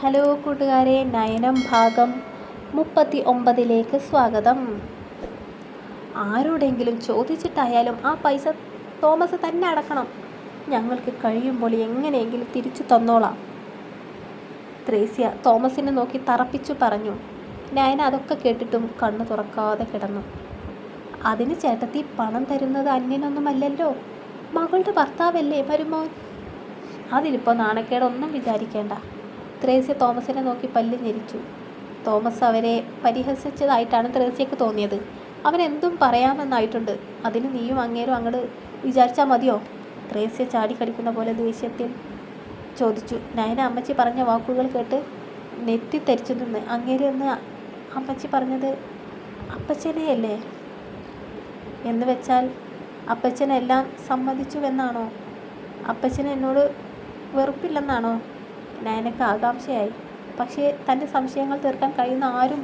Hello കൂട്ടുകാരെ, നയനം ഭാഗം 39 സ്വാഗതം. ആരോടെങ്കിലും ചോദിച്ചിട്ടായാലും ആ പൈസ തോമസ് തന്നെ അടക്കണം. ഞങ്ങൾക്ക് കഴിയുമ്പോൾ എങ്ങനെയെങ്കിലും തിരിച്ചു തന്നോളാം. ത്രേസ്യ തോമസിനെ നോക്കി തറപ്പിച്ചു പറഞ്ഞു. നയന അതൊക്കെ കേട്ടിട്ടും കണ്ണു തുറക്കാതെ കിടന്നു. അതിന് ചേട്ടത്തി പണം തരുന്നത് അന്യനൊന്നുമല്ലല്ലോ, മകളുടെ ഭർത്താവല്ലേ മരുമോൻ. അതിലിപ്പോൾ നാണക്കേടൊന്നും വിചാരിക്കേണ്ട. ത്രേസ്യ തോമസിനെ നോക്കി പല്ല് ഞെരിച്ചു. തോമസ് അവരെ പരിഹസിച്ചതായിട്ടാണ് ത്രേസ്യക്ക് തോന്നിയത്. അവനെന്തും പറയാമെന്നായിട്ടുണ്ട്. അതിന് നീയും അങ്ങേരും അങ്ങോട്ട് വിചാരിച്ചാൽ മതിയോ? ത്രേസ്യ ചാടിക്കടിക്കുന്ന പോലെ ദേഷ്യത്തിൽ ചോദിച്ചു. നയന അമ്മച്ചി പറഞ്ഞ വാക്കുകൾ കേട്ട് നെറ്റിത്തെരിച്ചു നിന്ന്. അങ്ങേര് എന്ന് അമ്മച്ചി പറഞ്ഞത് അപ്പച്ചനെയല്ലേ? എന്ന് വെച്ചാൽ അപ്പച്ചനെല്ലാം സമ്മതിച്ചുവെന്നാണോ? അപ്പച്ചന് എന്നോട് വെറുപ്പില്ലെന്നാണോ? നയനക്ക് ആകാംക്ഷയായി. പക്ഷേ തൻ്റെ സംശയങ്ങൾ തീർക്കാൻ കഴിയുന്ന ആരും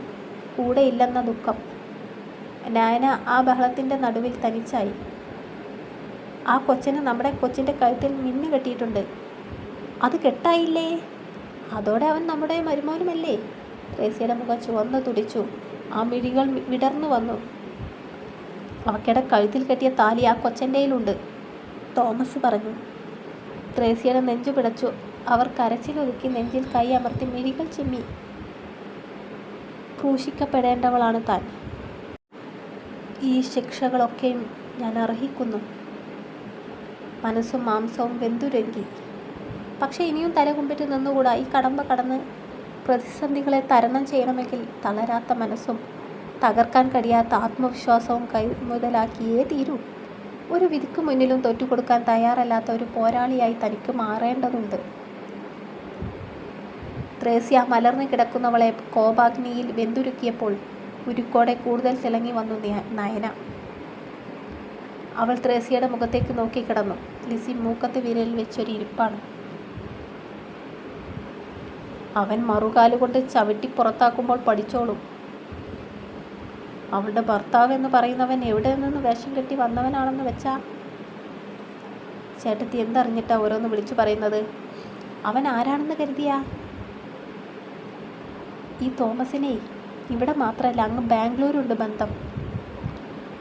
കൂടെ ഇല്ലെന്ന ദുഃഖം. നയന ആ ബഹളത്തിൻ്റെ നടുവിൽ തനിച്ചായി. ആ കൊച്ചിന് നമ്മുടെ കൊച്ചിൻ്റെ കഴുത്തിൽ മിന്നു കെട്ടിയിട്ടുണ്ട്. അത് കെട്ടായില്ലേ? അതോടെ അവൻ നമ്മുടെ മരുമോനുമല്ലേ? ത്രേസ്യയുടെ മുഖം ചുവന്ന് തുടിച്ചു. ആ മിഴികൾ വിടർന്നു വന്നു. അവക്കയുടെ കഴുത്തിൽ കെട്ടിയ താലി ആ കൊച്ചൻ്റെയിലുണ്ട്, തോമസ് പറഞ്ഞു. ത്രേസ്യയുടെ നെഞ്ചു പിടച്ചു. അവർ കരച്ചിലൊതുക്കി നെഞ്ചിൽ കൈ അമർത്തി മിഴികൾ ചിമ്മി. ക്രൂശിക്കപ്പെടേണ്ടവളാണ് താൻ. ഈ ശിക്ഷകളൊക്കെയും ഞാൻ അർഹിക്കുന്നു. മനസ്സും മാംസവും വെന്തുരുകി. പക്ഷേ ഇനിയും തലകുമ്പിട്ട് നിന്നുകൂടാ. ഈ കടമ്പ കടന്ന് പ്രതിസന്ധികളെ തരണം ചെയ്യണമെങ്കിൽ തളരാത്ത മനസ്സും തകർക്കാൻ കഴിയാത്ത ആത്മവിശ്വാസവും കൈമുതലാക്കിയേ തീരൂ. ഒരു വിധിക്ക് മുന്നിലും തോറ്റുകൊടുക്കാൻ തയ്യാറല്ലാത്ത ഒരു പോരാളിയായി തനിക്ക് മാറേണ്ടതുണ്ട്. ത്രേസ്യ മലർന്നു കിടക്കുന്നവളെ കോപാഗ്നിയിൽ വെന്തുരുക്കിയപ്പോൾ ഉരുക്കോടെ കൂടുതൽ തിളങ്ങി വന്നു നയന. അവൾ ത്രേസ്യയുടെ മുഖത്തേക്ക് നോക്കിക്കിടന്നു. ലിസി മൂക്കത്ത് വിരലിൽ വെച്ചൊരു ഇരിപ്പാണ്. അവൻ മറുകാലുകൊണ്ട് ചവിട്ടി പുറത്താക്കുമ്പോൾ പഠിച്ചോളും. അവളുടെ ഭർത്താവ് എന്ന് പറയുന്നവൻ എവിടെ നിന്ന് വേഷം കെട്ടി വന്നവനാണെന്ന് വെച്ചാ? ചേട്ടത്തി എന്തറിഞ്ഞിട്ടാ ഓരോന്ന് വിളിച്ചു പറയുന്നത്? അവൻ ആരാണെന്ന് കരുതിയാ? ഈ തോമസിനെ ഇവിടെ മാത്രമല്ല, അങ്ങ് ബാംഗ്ലൂരുണ്ട് ബന്ധം.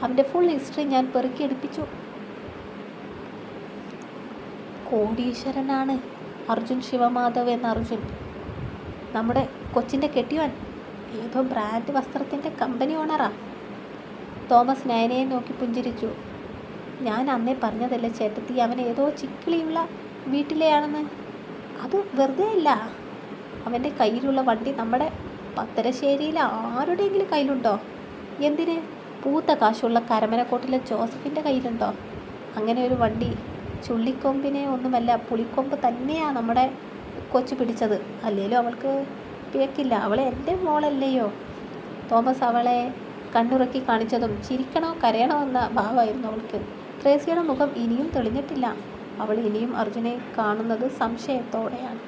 അവൻ്റെ ഫുൾ ഹിസ്റ്ററി ഞാൻ പെറുക്കിയെടുപ്പിച്ചു. കോടീശ്വരനാണ് അർജുൻ ശിവമാധവ് എന്ന അർജുൻ. നമ്മുടെ കൊച്ചിൻ്റെ കെട്ടിയവൻ ഏതോ ബ്രാൻഡ് വസ്ത്രത്തിൻ്റെ കമ്പനി ഓണറാ. തോമസ് നയനയെ നോക്കി പുഞ്ചിരിച്ചു. ഞാൻ അന്നേ പറഞ്ഞതല്ലേ ചേട്ടത്തി, അവൻ ഏതോ ചിക്കിളിയുള്ള വീട്ടിലെയാണെന്ന്. അത് വെറുതെ അല്ല. അവൻ്റെ കയ്യിലുള്ള വണ്ടി നമ്മുടെ പത്തരശ്ശേരിയിൽ ആരുടെയെങ്കിലും കയ്യിലുണ്ടോ? എന്തിന്? പൂത്ത കാശുള്ള കരമനക്കോട്ടിലെ ജോസഫിൻ്റെ കയ്യിലുണ്ടോ അങ്ങനെ ഒരു വണ്ടി? ചുള്ളിക്കൊമ്പിനെ ഒന്നുമല്ല, പുളിക്കൊമ്പ് തന്നെയാണ് നമ്മുടെ കൊച്ചു പിടിച്ചത്. അല്ലേലും അവൾക്ക് പിഴക്കില്ല. അവളെ എൻ്റെ മോളല്ലയോ? തോമസ് അവളെ കണ്ണുറക്കി കാണിച്ചതും ചിരിക്കണോ കരയണോ എന്ന ഭാവമായിരുന്നു അവൾക്ക്. ത്രേസ്യയുടെ മുഖം ഇനിയും തെളിഞ്ഞിട്ടില്ല. അവൾ ഇനിയും അർജുനെ കാണുന്നത് സംശയത്തോടെയാണ്.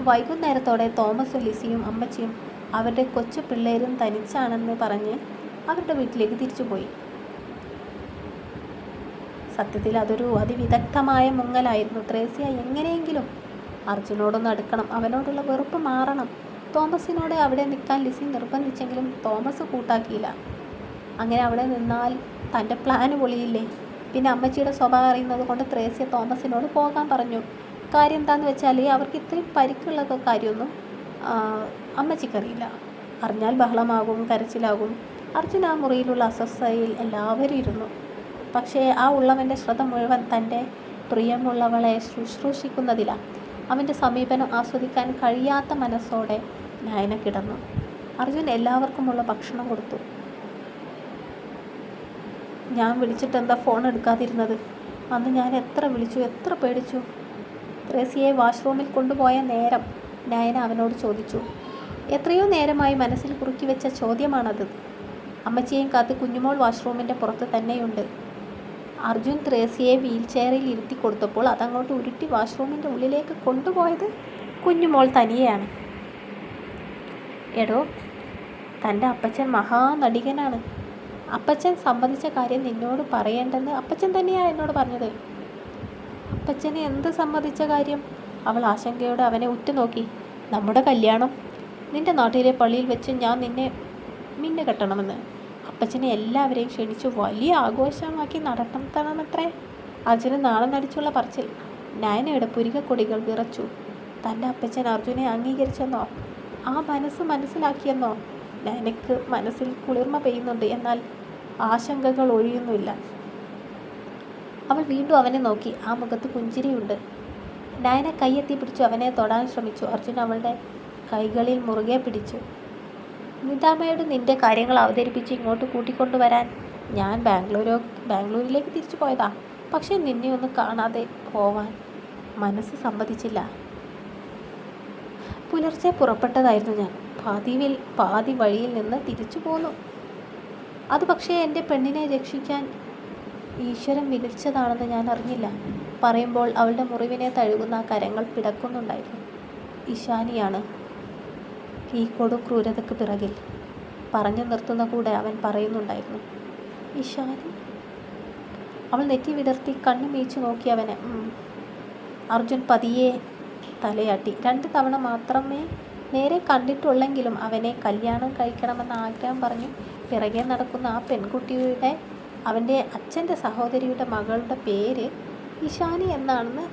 വൈകുന്നേരത്തോടെ തോമസും ലിസിയും അമ്മച്ചിയും അവരുടെ കൊച്ചു പിള്ളേരും തനിച്ചാണെന്ന് പറഞ്ഞ് അവരുടെ വീട്ടിലേക്ക് തിരിച്ചുപോയി. സത്യത്തിൽ അതൊരു അതിവിദഗ്ധമായ മുങ്ങലായിരുന്നു. ത്രേസ്യ എങ്ങനെയെങ്കിലും അർജുനോടൊന്ന് അടുക്കണം, അവനോടുള്ള വെറുപ്പ് മാറണം. തോമസിനോട് അവിടെ നിൽക്കാൻ ലിസി നിർബന്ധിച്ചെങ്കിലും തോമസ് കൂട്ടാക്കിയില്ല. അങ്ങനെ അവിടെ നിന്നാൽ തൻ്റെ പ്ലാന് പൊളിയില്ലേ? പിന്നെ അമ്മച്ചിയുടെ സ്വഭാവം അറിയുന്നത് കൊണ്ട് ത്രേസ്യ തോമസിനോട് പോകാൻ പറഞ്ഞു. കാര്യം എന്താണെന്ന് വെച്ചാൽ അവർക്ക് ഇത്രയും പരിക്കുള്ളത് കാര്യമൊന്നും അമ്മച്ചിക്കറിയില്ല. അറിഞ്ഞാൽ ബഹളമാകും, കരച്ചിലാകും. അർജുൻ ആ മുറിയിലുള്ള അസ്വസ്ഥതയിൽ എല്ലാവരും ഇരുന്നു. പക്ഷേ ആ ഉള്ളവൻ്റെ ശ്രദ്ധ മുഴുവൻ തൻ്റെ പ്രിയമുള്ളവളെ ശുശ്രൂഷിക്കുന്നതിലാണ്. അവൻ്റെ സമീപനം ആസ്വദിക്കാൻ കഴിയാത്ത മനസ്സോടെ നയന കിടന്നു. അർജുൻ എല്ലാവർക്കുമുള്ള ഭക്ഷണം കൊടുത്തു. ഞാൻ വിളിച്ചിട്ട് എന്താ ഫോൺ എടുക്കാതിരുന്നത്? അന്ന് ഞാൻ എത്ര വിളിച്ചു, എത്ര പേടിച്ചു. ത്രേസ്യയെ വാഷ്റൂമിൽ കൊണ്ടുപോയ നേരം നയന അവനോട് ചോദിച്ചു. എത്രയോ നേരമായി മനസ്സിൽ കുറുക്കി വെച്ച ചോദ്യമാണത്. അമ്മച്ചിയെയും കാത്ത് കുഞ്ഞുമോൾ വാഷ്റൂമിൻ്റെ പുറത്ത് തന്നെയുണ്ട്. അർജുൻ ത്രേസ്യയെ വീൽ ചെയറിൽ ഇരുത്തി കൊടുത്തപ്പോൾ അതങ്ങോട്ട് ഉരുട്ടി വാഷ്റൂമിൻ്റെ ഉള്ളിലേക്ക് കൊണ്ടുപോയത് കുഞ്ഞുമോൾ തനിയെയാണ്. എടോ, തൻ്റെ അപ്പച്ചൻ മഹാനടികനാണ്. അപ്പച്ചൻ സമ്മതിച്ച കാര്യം നിന്നോട് പറയേണ്ടെന്ന് അപ്പച്ചൻ തന്നെയാണ് എന്നോട് പറഞ്ഞത്. അപ്പച്ചനെ എന്ത് സമ്മതിച്ച കാര്യം? അവൾ ആശങ്കയോടെ അവനെ ഉറ്റുനോക്കി. നമ്മുടെ കല്യാണം. നിന്റെ നാട്ടിലെ പള്ളിയിൽ വെച്ച് ഞാൻ നിന്നെ മിന്നു കെട്ടണമെന്ന്. അപ്പച്ചനെ എല്ലാവരെയും ക്ഷണിച്ചു വലിയ ആഘോഷമാക്കി നടത്തണമത്രേ. അർജുന് നാളെ നടിച്ചുള്ള പറച്ചിൽ. നയനയുടെ പുരികക്കൊടികൾ വിറച്ചു. തൻ്റെ അപ്പച്ചൻ അർജുനെ അംഗീകരിച്ചെന്നോ, ആ മനസ്സ് മനസ്സിലാക്കിയെന്നോ? നയനയ്ക്ക് മനസ്സിൽ കുളിർമ പെയ്യുന്നുണ്ട്, എന്നാൽ ആശങ്കകൾ ഒഴിയുന്നില്ല. അവൾ വീണ്ടും അവനെ നോക്കി. ആ മുഖത്ത് പുഞ്ചിരിയുണ്ട്. നയന കൈയെത്തി പിടിച്ചു അവനെ തൊടാൻ ശ്രമിച്ചു. അർജുൻ അവളുടെ കൈകളിൽ മുറുകെ പിടിച്ചു. നിതാമ്മയോട് നിന്റെ കാര്യങ്ങൾ അവതരിപ്പിച്ച് ഇങ്ങോട്ട് കൂട്ടിക്കൊണ്ടുവരാൻ ഞാൻ ബാംഗ്ലൂരിലേക്ക് തിരിച്ചു പോയതാ. പക്ഷേ നിന്നെ ഒന്ന് കാണാതെ പോവാൻ മനസ്സ് സമ്മതിച്ചില്ല. പുലർച്ചെ പുറപ്പെട്ടതായിരുന്നു ഞാൻ. പാതി വഴിയിൽ നിന്ന് തിരിച്ചു പോന്നു. അത് പക്ഷേ എൻ്റെ പെണ്ണിനെ രക്ഷിക്കാൻ ഈശ്വരൻ വിളിച്ചതാണെന്ന് ഞാൻ അറിഞ്ഞില്ല. പറയുമ്പോൾ അവളുടെ മുറിവിനെ തഴുകുന്ന കരങ്ങൾ പിടക്കുന്നുണ്ടായിരുന്നു. ഇഷാനിയാണ് ഈ കൊടും ക്രൂരതയ്ക്ക് പിറകിൽ. പറഞ്ഞു നിർത്തുന്ന കൂടെ അവൻ പറയുന്നുണ്ടായിരുന്നു, ഇഷാനി. അവൾ നെറ്റി വിടർത്തി കണ്ണു മീച്ചു നോക്കി അവനെ. അർജുൻ പതിയെ തലയാട്ടി. 2 തവണ മാത്രമേ നേരെ കണ്ടിട്ടുള്ളെങ്കിലും അവനെ കല്യാണം കഴിക്കണമെന്ന ആഗ്രഹം പറഞ്ഞു പിറകെ നടക്കുന്ന ആ പെൺകുട്ടിയുടെ, അവൻ്റെ അച്ഛൻ്റെ സഹോദരിയുടെ മകളുടെ പേര് ഇഷാനി എന്നാണെന്ന്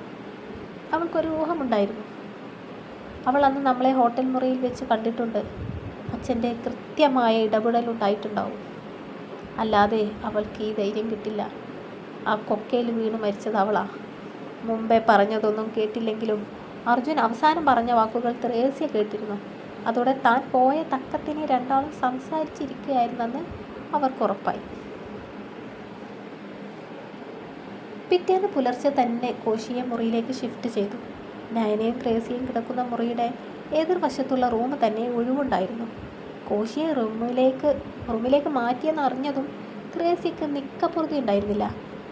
അവൾക്കൊരു ഊഹമുണ്ടായിരുന്നു. അവൾ അന്ന് നമ്മളെ ഹോട്ടൽ മുറിയിൽ വെച്ച് കണ്ടിട്ടുണ്ട്. അച്ഛൻ്റെ കൃത്യമായ ഇടപെടലുണ്ടായിട്ടുണ്ടാവും. അല്ലാതെ അവൾക്ക് ഈ ധൈര്യം കിട്ടില്ല. ആ കൊക്കയിൽ വീണ് മരിച്ചത് അവളാ. മുമ്പേ പറഞ്ഞതൊന്നും കേട്ടില്ലെങ്കിലും അർജുൻ അവസാനം പറഞ്ഞ വാക്കുകൾ ത്രേസ്യ കേട്ടിരുന്നു. അതോടെ താൻ പോയ തക്കത്തിന് രണ്ടാളും സംസാരിച്ചിരിക്കുകയായിരുന്നെന്ന് അവർക്കുറപ്പായി. പിറ്റേന്ന് പുലർച്ചെ തന്നെ കോശിയെ മുറിയിലേക്ക് ഷിഫ്റ്റ് ചെയ്തു. നയനയും ത്രേസ്യയും കിടക്കുന്ന മുറിയുടെ എതിർവശത്തുള്ള റൂം തന്നെ ഒഴിവുണ്ടായിരുന്നു. കോശിയെ റൂമിലേക്ക് മാറ്റിയെന്ന് അറിഞ്ഞതും ത്രേസ്യക്ക് നിക്കപ്പുറതി ഉണ്ടായിരുന്നില്ല.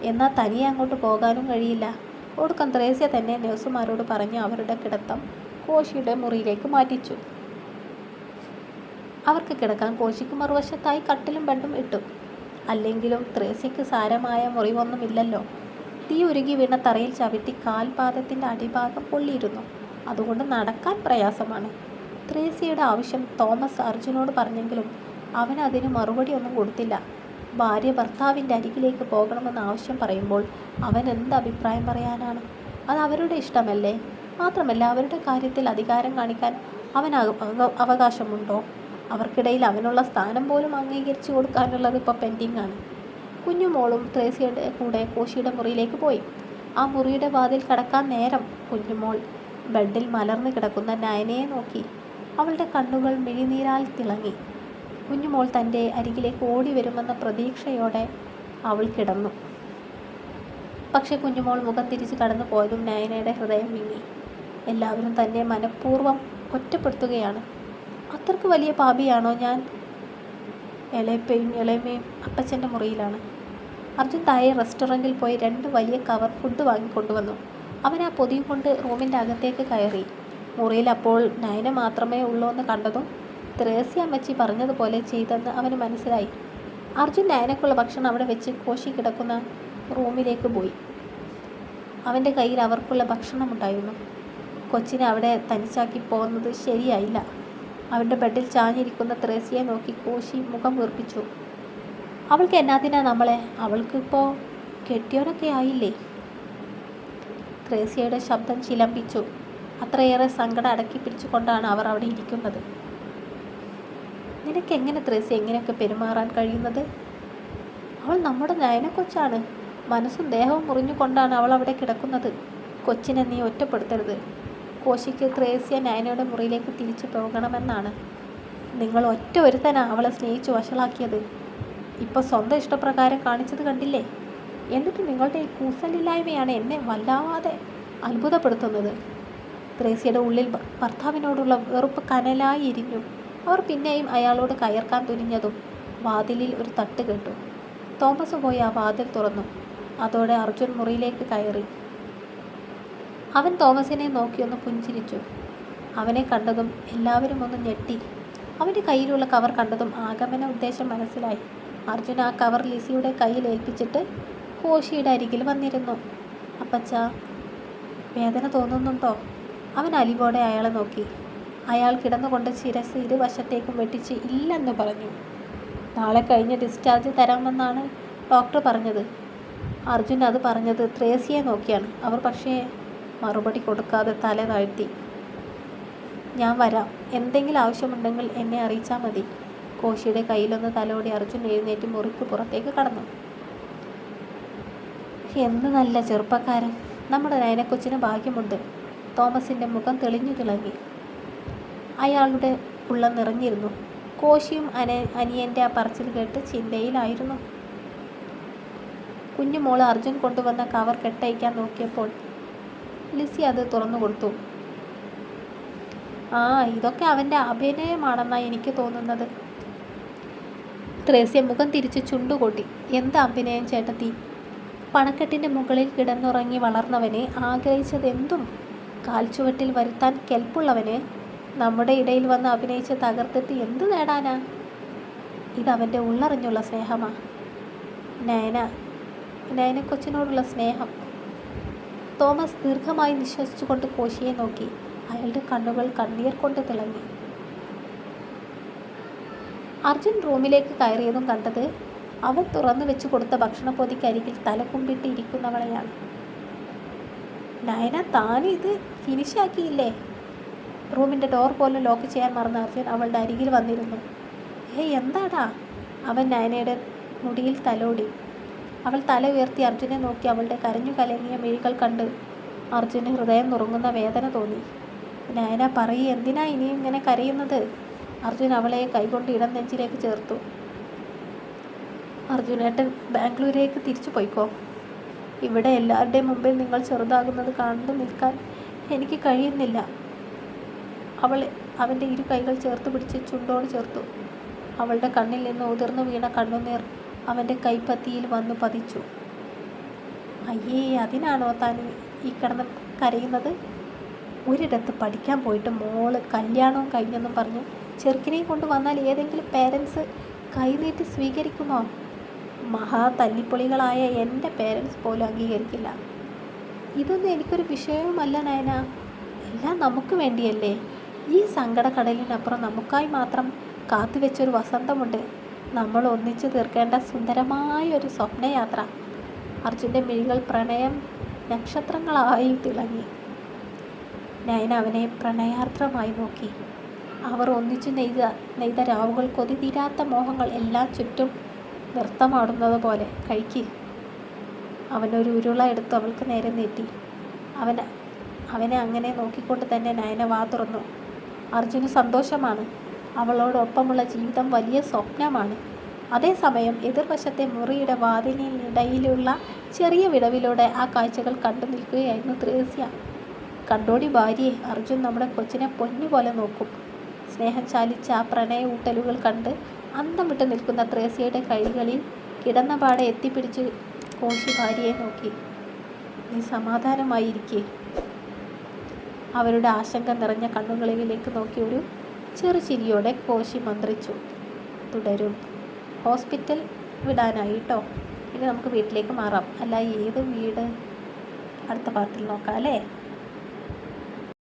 എന്നാൽ തനിയെ അങ്ങോട്ട് പോകാനും കഴിയില്ല. ഒടുക്കം ത്രേസ്യ തന്നെ നഴ്സുമാരോട് പറഞ്ഞ് അവരുടെ കിടത്തം കോശിയുടെ മുറിയിലേക്ക് മാറ്റിച്ചു. അവർക്ക് കിടക്കാൻ കോശിക്ക് മറുവശത്തായി കട്ടിലും ബെഡും ഇട്ടു. അല്ലെങ്കിലും ത്രേസ്യക്ക് സാരമായ മുറിവൊന്നുമില്ലല്ലോ. തീ ഉരുകി വീണ തറയിൽ ചവിട്ടി കാൽപാദത്തിൻ്റെ അടിഭാഗം പൊള്ളിയിരുന്നു. അതുകൊണ്ട് നടക്കാൻ പ്രയാസമാണ്. ത്രേസ്യയുടെ ആവശ്യം തോമസ് അർജുനോട് പറഞ്ഞെങ്കിലും അവൻ അതിന് മറുപടി ഒന്നും കൊടുത്തില്ല. ഭാര്യ ഭർത്താവിൻ്റെ അരികിലേക്ക് പോകണമെന്ന് ആവശ്യം പറയുമ്പോൾ അവൻ എന്ത് അഭിപ്രായം പറയാനാണ്? അത് അവരുടെ ഇഷ്ടമല്ലേ? മാത്രമല്ല, അവരുടെ കാര്യത്തിൽ അധികാരം കാണിക്കാൻ അവന് അവകാശമുണ്ടോ? അവർക്കിടയിൽ അവനുള്ള സ്ഥാനം പോലും അംഗീകരിച്ചു കൊടുക്കാനുള്ളത് ഇപ്പോൾ പെൻഡിങ് ആണ്. കുഞ്ഞുമോളും ത്രേസ്യയുടെ കൂടെ കോശിയുടെ മുറിയിലേക്ക് പോയി. ആ മുറിയുടെ വാതിൽ കടക്കാൻ നേരം കുഞ്ഞുമോൾ ബെഡിൽ മലർന്നു കിടക്കുന്ന നയനയെ നോക്കി. അവളുടെ കണ്ണുകൾ മിഴിനീരാൽ തിളങ്ങി. കുഞ്ഞുമോൾ തൻ്റെ അരികിലേക്ക് ഓടി വരുമെന്ന പ്രതീക്ഷയോടെ അവൾ കിടന്നു. പക്ഷെ കുഞ്ഞുമോൾ മുഖം തിരിച്ച് കടന്നു പോയതും നയനയുടെ ഹൃദയം വിങ്ങി. എല്ലാവരും തന്നെ മനഃപൂർവ്വം ഒറ്റപ്പെടുത്തുകയാണ്. അത്രയ്ക്ക് വലിയ പാപിയാണോ ഞാൻ? ഇളയപ്പയും ഇളയമയും അപ്പച്ചൻ്റെ മുറിയിലാണ്. അർജുൻ താഴെ റെസ്റ്റോറൻറ്റിൽ പോയി 2 വലിയ കവർ ഫുഡ് വാങ്ങിക്കൊണ്ടുവന്നു. അവൻ ആ പൊതിയും കൊണ്ട് റൂമിൻ്റെ അകത്തേക്ക് കയറി. മുറിയിൽ അപ്പോൾ നയന മാത്രമേ ഉള്ളൂ എന്ന് കണ്ടതും ത്രേസ്യ അമ്മച്ചി പറഞ്ഞതുപോലെ ചെയ്തെന്ന് അവന് മനസ്സിലായി. അർജുൻ നയനക്കുള്ള ഭക്ഷണം അവിടെ വെച്ച് കോശി കിടക്കുന്ന റൂമിലേക്ക് പോയി. അവൻ്റെ കയ്യിൽ അവർക്കുള്ള ഭക്ഷണമുണ്ടായിരുന്നു. കൊച്ചിനെ അവിടെ തനിച്ചാക്കി പോകുന്നത് ശരിയായില്ല. അവൻ്റെ ബെഡിൽ ചാഞ്ഞിരിക്കുന്ന ത്രേസ്യയെ നോക്കി കോശി മുഖം വീർപ്പിച്ചു. അവൾക്ക് എന്നാത്തിനാ നമ്മളെ? അവൾക്കിപ്പോൾ കെട്ടിയോനൊക്കെ ആയില്ലേ? ത്രേസ്യയുടെ ശബ്ദം ചിലമ്പിച്ചു. അത്രയേറെ സങ്കടം അടക്കി പിടിച്ചുകൊണ്ടാണ് അവർ അവിടെ ഇരിക്കുന്നത്. നിനക്കെങ്ങനെ ത്രേസ്യ എങ്ങനെയൊക്കെ പെരുമാറാൻ കഴിയുന്നത്? അവൾ നമ്മുടെ നയന കൊച്ചാണ്. മനസ്സും ദേഹവും മുറിഞ്ഞുകൊണ്ടാണ് അവൾ അവിടെ കിടക്കുന്നത്. കൊച്ചിനെ നീ ഒറ്റപ്പെടുത്തരുത്. കോശിക്ക് ത്രേസ്യ നയനയുടെ മുറിയിലേക്ക് തിരിച്ചു പോകണമെന്നാണ്. നിങ്ങൾ ഒറ്റ ഒരുത്തനാ അവളെ സ്നേഹിച്ച് വഷളാക്കിയത്. ഇപ്പോൾ സ്വന്തം ഇഷ്ടപ്രകാരം കാണിച്ചത് കണ്ടില്ലേ? എന്നിട്ട് നിങ്ങളുടെ ഈ കൂസലില്ലായ്മയാണ് എന്നെ വല്ലാതെ അത്ഭുതപ്പെടുത്തുന്നത്. ത്രേസ്യയുടെ ഉള്ളിൽ ഭർത്താവിനോടുള്ള വെറുപ്പ് കനലായി ഇരിഞ്ഞു. അവർ പിന്നെയും അയാളോട് കയർക്കാൻ തുനിഞ്ഞതും വാതിലിൽ ഒരു തട്ട് കേട്ടു. തോമസ് പോയി ആ വാതിൽ തുറന്നു. അതോടെ അർജുൻ മുറിയിലേക്ക് കയറി. അവൻ തോമസിനെ നോക്കിയൊന്ന് പുഞ്ചിരിച്ചു. അവനെ കണ്ടതും എല്ലാവരും ഒന്ന് ഞെട്ടി. അവൻ്റെ കയ്യിലുള്ള കവർ കണ്ടതും ആഗമന ഉദ്ദേശം മനസ്സിലായി. അർജുൻ ആ കവർ ലിസിയുടെ കയ്യിൽ ഏൽപ്പിച്ചിട്ട് കോശിയുടെ അരികിൽ വന്നിരുന്നു. അപ്പച്ചാ, വേദന തോന്നുന്നുണ്ടോ? അവൻ അലിവോടെ അയാളെ നോക്കി. അയാൾ കിടന്നുകൊണ്ട് ശിരസ് ഇരുവശത്തേക്കും വെട്ടിച്ച് ഇല്ലെന്ന് പറഞ്ഞു. നാളെ കഴിഞ്ഞ് ഡിസ്ചാർജ് തരാമെന്നാണ് ഡോക്ടർ പറഞ്ഞത്. അർജുൻ അത് പറഞ്ഞത് ത്രേസ്യയെ നോക്കിയാണ്. അവർ പക്ഷേ മറുപടി കൊടുക്കാതെ തല താഴ്ത്തി. ഞാൻ വരാം, എന്തെങ്കിലും ആവശ്യമുണ്ടെങ്കിൽ എന്നെ അറിയിച്ചാൽ മതി. കോശിയുടെ കയ്യിലൊന്ന് തലോടി അർജുൻ എഴുന്നേറ്റ് മുറിക്ക് പുറത്തേക്ക് കടന്നു. എന്ത് നല്ല ചെറുപ്പക്കാരൻ! നമ്മുടെ നയനക്കൊച്ചിന് ഭാഗ്യമുണ്ട്. തോമസിൻ്റെ മുഖം തെളിഞ്ഞു തിളങ്ങി. അയാളുടെ ഉള്ളം നിറഞ്ഞിരുന്നു. കോശിയും അനിയൻ്റെ ആ പറച്ചിൽ കേട്ട് ചിന്തയിലായിരുന്നു. കുഞ്ഞുമോള് അർജുൻ കൊണ്ടുവന്ന കവർ കെട്ടയക്കാൻ നോക്കിയപ്പോൾ ലിസി അത് തുറന്നു കൊടുത്തു. ഇതൊക്കെ അവൻ്റെ അഭിനയമാണെന്നാണ് എനിക്ക് തോന്നുന്നത്. ത്രേസ്യ മുഖം തിരിച്ച് ചുണ്ടുകൊട്ടി. എന്ത് അഭിനയം ചേട്ടത്തി? പണക്കെട്ടിൻ്റെ മുകളിൽ കിടന്നുറങ്ങി വളർന്നവനെ ആഗ്രഹിച്ചതെന്തും കാൽച്ചുവട്ടിൽ വരുത്താൻ കെൽപ്പുള്ളവന് നമ്മുടെ ഇടയിൽ വന്ന് അഭിനയിച്ച് തകർത്തിട്ട് എന്ത് നേടാനാ? ഇതവൻ്റെ ഉള്ളറിഞ്ഞുള്ള സ്നേഹമാണ്. നയനക്കൊച്ചിനോടുള്ള സ്നേഹം. തോമസ് ദീർഘമായി നിശ്വസിച്ചുകൊണ്ട് കോശിയെ നോക്കി. അയാളുടെ കണ്ണുകൾ കണ്ണീർ കൊണ്ട് തിളങ്ങി. അർജുൻ റൂമിലേക്ക് കയറിയതും കണ്ടത് അവൻ തുറന്നു വെച്ച് കൊടുത്ത ഭക്ഷണപ്പൊതിക്കരികിൽ തലകുമ്പിട്ട് ഇരിക്കുന്നവളെയാണ്. നയന, താനിത് ഫിനിഷാക്കിയില്ലേ? റൂമിൻ്റെ ഡോർ പോലും ലോക്ക് ചെയ്യാൻ മറന്ന അർജുൻ അവളുടെ അരികിൽ വന്നിരുന്നു. എന്താടാ? അവൻ നയനയുടെ മുടിയിൽ തലോടി. അവൾ തല ഉയർത്തി അർജുനെ നോക്കി. അവളുടെ കരഞ്ഞു കലങ്ങിയ മിഴികൾ കണ്ട് അർജുന് ഹൃദയം നുറുങ്ങുന്ന വേദന തോന്നി. നയന, പറയ്, എന്തിനാ ഇനിയും ഇങ്ങനെ കരയുന്നത്? അർജുൻ അവളെ കൈകൊണ്ട് ഇടം നെഞ്ചിലേക്ക് ചേർത്തു. അർജുനേട്ടൻ ബാംഗ്ലൂരേക്ക് തിരിച്ചു പോയിക്കോ. ഇവിടെ എല്ലാവരുടെയും മുമ്പിൽ നിങ്ങൾ ചെറുതാകുന്നത് കണ്ടു നിൽക്കാൻ എനിക്ക് കഴിയുന്നില്ല. അവൾ അവൻ്റെ ഇരു കൈകൾ ചേർത്ത് പിടിച്ച് ചുണ്ടോട് ചേർത്തു. അവളുടെ കണ്ണിൽ നിന്ന് ഉതിർന്നു വീണ കണ്ണുനീർ അവൻ്റെ കൈപ്പത്തിയിൽ വന്നു പതിച്ചു. അയ്യേ, അതിനാണോ താൻ ഈ കിടന്ന് കരയുന്നത്? ഒരിടത്ത് പഠിക്കാൻ പോയിട്ട് മോള് കല്യാണവും കഴിഞ്ഞെന്നും പറഞ്ഞ് ചെറുക്കിനെയും കൊണ്ട് വന്നാൽ ഏതെങ്കിലും പേരൻസ് കൈനീട്ടി സ്വീകരിക്കുമോ? മഹാ തല്ലിപ്പൊളികളായ എൻ്റെ പേരൻസ് പോലും അംഗീകരിക്കില്ല. ഇതൊന്നും എനിക്കൊരു വിഷയവുമല്ല നയന. എല്ലാം നമുക്ക് വേണ്ടിയല്ലേ? ഈ സങ്കടക്കടലിനപ്പുറം നമുക്കായി മാത്രം കാത്തുവെച്ചൊരു വസന്തമുണ്ട്. നമ്മൾ ഒന്നിച്ചു തീർക്കേണ്ട സുന്ദരമായൊരു സ്വപ്നയാത്ര. അർജുൻ്റെ മിഴികൾ പ്രണയം നക്ഷത്രങ്ങളായി തിളങ്ങി. നയന അവനെ പ്രണയാർദ്രമായി നോക്കി. അവർ ഒന്നിച്ചു നെയ്ത രാവുകൾ, കൊതി തീരാത്ത മോഹങ്ങൾ എല്ലാം ചുറ്റും നൃത്തമാടുന്നത് പോലെ. കഴിക്ക്. അവനൊരു ഉരുള എടുത്ത് അവൾക്ക് നേരെ നീട്ടി. അവനെ അങ്ങനെ നോക്കിക്കൊണ്ട് തന്നെ നയന വാ തുറന്നു. അർജുന് സന്തോഷമാണ്. അവളോടൊപ്പമുള്ള ജീവിതം വലിയ സ്വപ്നമാണ്. അതേസമയം എതിർവശത്തെ മുറിയുടെ വാതിലിനിടയിലുള്ള ചെറിയ വിടവിലൂടെ ആ കാഴ്ചകൾ കണ്ടു നിൽക്കുകയായിരുന്നു ത്രേസ്യ. കണ്ടോടി ഭാര്യയെ, അർജുൻ നമ്മുടെ കൊച്ചിനെ പൊന്നുപോലെ നോക്കും. സ്നേഹം ചാലിച്ച ആ പ്രണയ ഊട്ടലുകൾ കണ്ട് അന്തം വിട്ട് നിൽക്കുന്ന ത്രേസ്യയുടെ കൈകളിൽ കിടന്നപാടെ എത്തിപ്പിടിച്ച് കോശി ഭാര്യയെ നോക്കി. നീ സമാധാനമായിരിക്കേ. അവരുടെ ആശങ്ക നിറഞ്ഞ കണ്ണുകളിലേക്ക് നോക്കി ഒരു ചെറുചിരിയോടെ കോശി മന്ത്രിച്ചു. തുടരും. ഹോസ്പിറ്റൽ വിടാനായി കേട്ടോ. ഇനി നമുക്ക് വീട്ടിലേക്ക് മാറാം. അല്ല, ഏത് വീട്? അടുത്ത പാർട്ടിൽ നോക്കാം അല്ലേ?